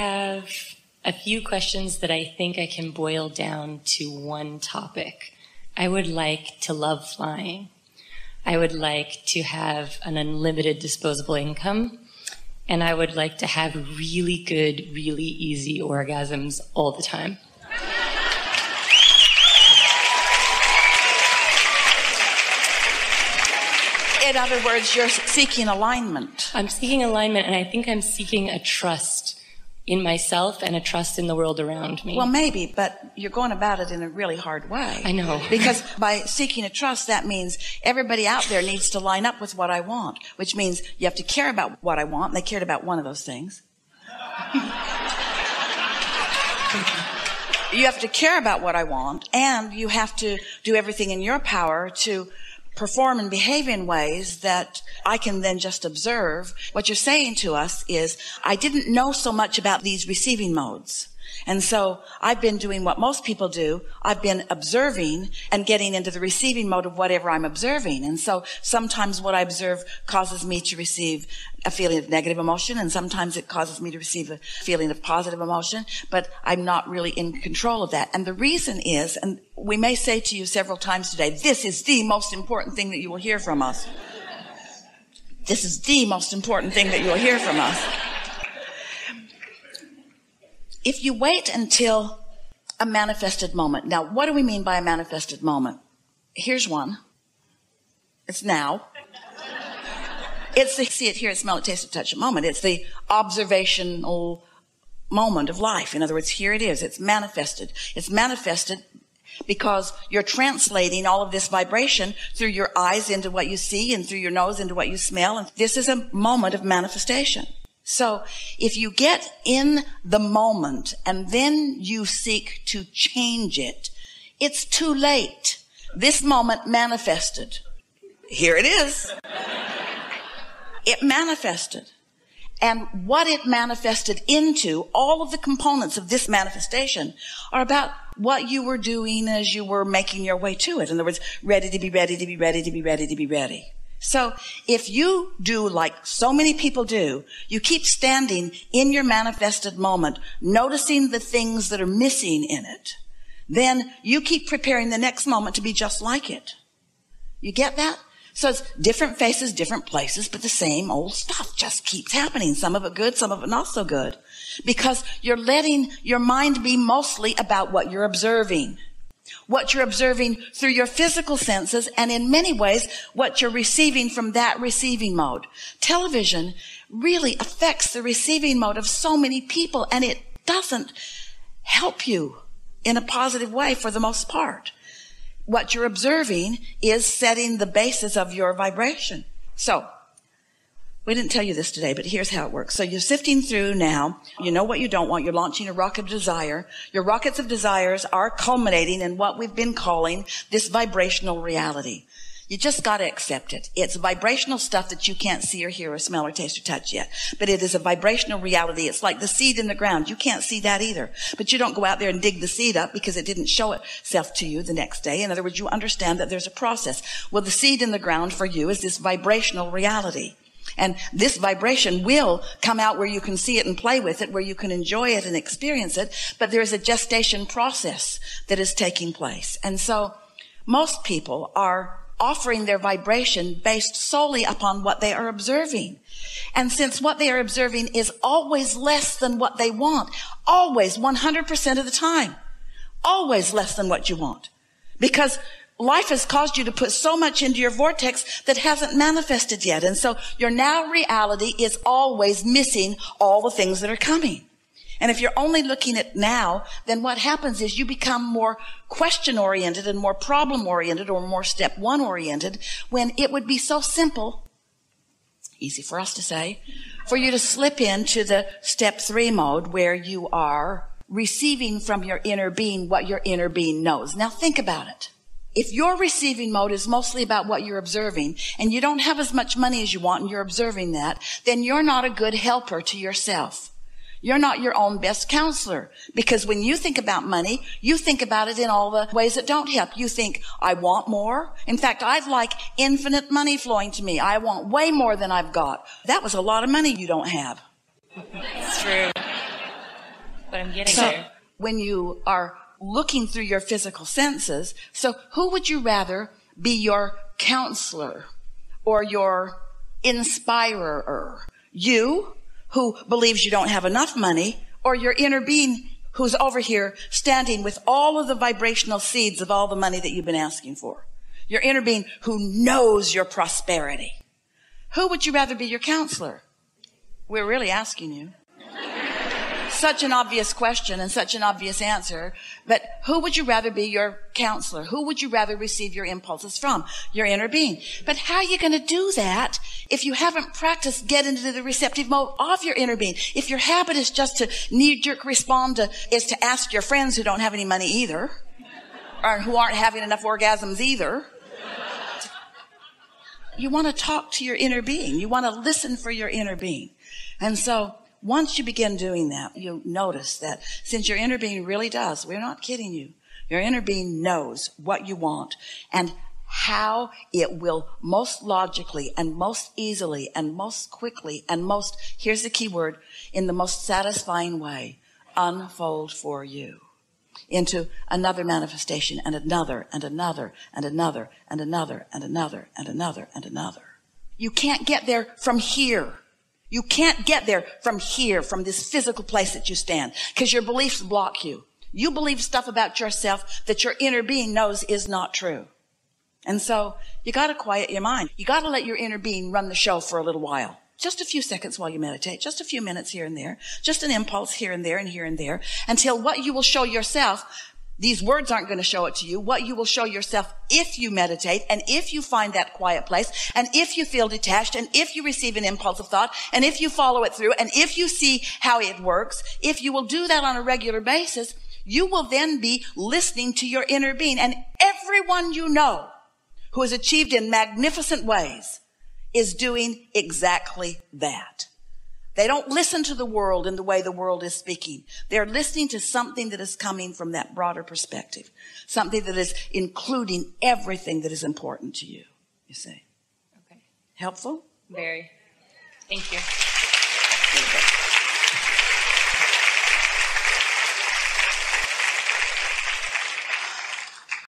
have a few questions that I think I can boil down to one topic. I would like to love flying. I would like to have an unlimited disposable income. And I would like to have really good, really easy orgasms all the time. In other words, you're seeking alignment. I'm seeking alignment, and I think I'm seeking a trust in myself and a trust in the world around me. Well, maybe, but you're going about it in a really hard way. I know. Because by seeking a trust, that means everybody out there needs to line up with what I want, which means you have to care about what I want, and they cared about one of those things. You have to care about what I want, and you have to do everything in your power to perform and behave in ways that I can then just observe. What you're saying to us is, I didn't know so much about these receiving modes. And so I've been doing what most people do. I've been observing and getting into the receiving mode of whatever I'm observing. And so sometimes what I observe causes me to receive a feeling of negative emotion, and sometimes it causes me to receive a feeling of positive emotion, but I'm not really in control of that. And the reason is, and we may say to you several times today, this is the most important thing that you will hear from us. This is the most important thing that you will hear from us. If you wait until a manifested moment. Now, what do we mean by a manifested moment? Here's one. It's now. It's the see it, hear it, smell it, taste it, touch it moment. It's the observational moment of life. In other words, here it is. It's manifested. It's manifested because you're translating all of this vibration through your eyes into what you see and through your nose into what you smell. And this is a moment of manifestation. So if you get in the moment and then you seek to change it, it's too late. This moment manifested. Here it is. It manifested. And what it manifested into, all of the components of this manifestation are about what you were doing as you were making your way to it. In other words, ready to be ready to be ready to be ready to be ready. So if you do like so many people do, you keep standing in your manifested moment, noticing the things that are missing in it, then you keep preparing the next moment to be just like it. You get that? So it's different faces, different places, but the same old stuff just keeps happening. Some of it good, some of it not so good. Because you're letting your mind be mostly about what you're observing. What you're observing through your physical senses, and in many ways, what you're receiving from that receiving mode. Television really affects the receiving mode of so many people, and it doesn't help you in a positive way for the most part. What you're observing is setting the basis of your vibration. So, we didn't tell you this today, but here's how it works. So you're sifting through now. You know what you don't want. You're launching a rocket of desire. Your rockets of desires are culminating in what we've been calling this vibrational reality. You just got to accept it. It's vibrational stuff that you can't see or hear or smell or taste or touch yet. But it is a vibrational reality. It's like the seed in the ground. You can't see that either. But you don't go out there and dig the seed up because it didn't show itself to you the next day. In other words, you understand that there's a process. Well, the seed in the ground for you is this vibrational reality. And this vibration will come out where you can see it and play with it, where you can enjoy it and experience it. But there is a gestation process that is taking place. And so most people are offering their vibration based solely upon what they are observing. And since what they are observing is always less than what they want, always 100% of the time, always less than what you want. Because life has caused you to put so much into your vortex that hasn't manifested yet. And so your now reality is always missing all the things that are coming. And if you're only looking at now, then what happens is you become more question-oriented and more problem-oriented or more step one-oriented, when it would be so simple, easy for us to say, for you to slip into the step 3 mode where you are receiving from your inner being what your inner being knows. Now think about it. If your receiving mode is mostly about what you're observing and you don't have as much money as you want and you're observing that, then you're not a good helper to yourself. You're not your own best counselor, because when you think about money, you think about it in all the ways that don't help. You think, I want more. In fact, I'd like infinite money flowing to me. I want way more than I've got. That was a lot of money you don't have. It's true. but I'm getting So there. when you are looking through your physical senses, so who would you rather be your counselor or your inspirer? You, who believes you don't have enough money, or your inner being who's over here standing with all of the vibrational seeds of all the money that you've been asking for? Your inner being who knows your prosperity. Who would you rather be your counselor? We're really asking you. Such an obvious question and such an obvious answer. But who would you rather be your counselor? Who would you rather receive your impulses from? Your inner being. But how are you going to do that if you haven't practiced getting into the receptive mode of your inner being? If your habit is just to knee-jerk respond is to ask your friends who don't have any money either, or who aren't having enough orgasms either. You want to talk to your inner being. You want to listen for your inner being. And so once you begin doing that, you'll notice that since your inner being really does, we're not kidding you, your inner being knows what you want and how it will most logically and most easily and most quickly and most, here's the key word, in the most satisfying way, unfold for you into another manifestation and another and another and another and another and another and another and another. You can't get there from here. You can't get there from here, from this physical place that you stand, because your beliefs block you. You believe stuff about yourself that your inner being knows is not true. And so you got to quiet your mind. You got to let your inner being run the show for a little while. Just a few seconds while you meditate, just a few minutes here and there, just an impulse here and there and here and there, until what you will show yourself, these words aren't going to show it to you, what you will show yourself if you meditate and if you find that quiet place and if you feel detached and if you receive an impulse of thought and if you follow it through and if you see how it works, if you will do that on a regular basis, you will then be listening to your inner being. And everyone you know who has achieved in magnificent ways is doing exactly that. They don't listen to the world in the way the world is speaking. They're listening to something that is coming from that broader perspective, something that is including everything that is important to you, you see. Okay. Helpful? Very. Thank you.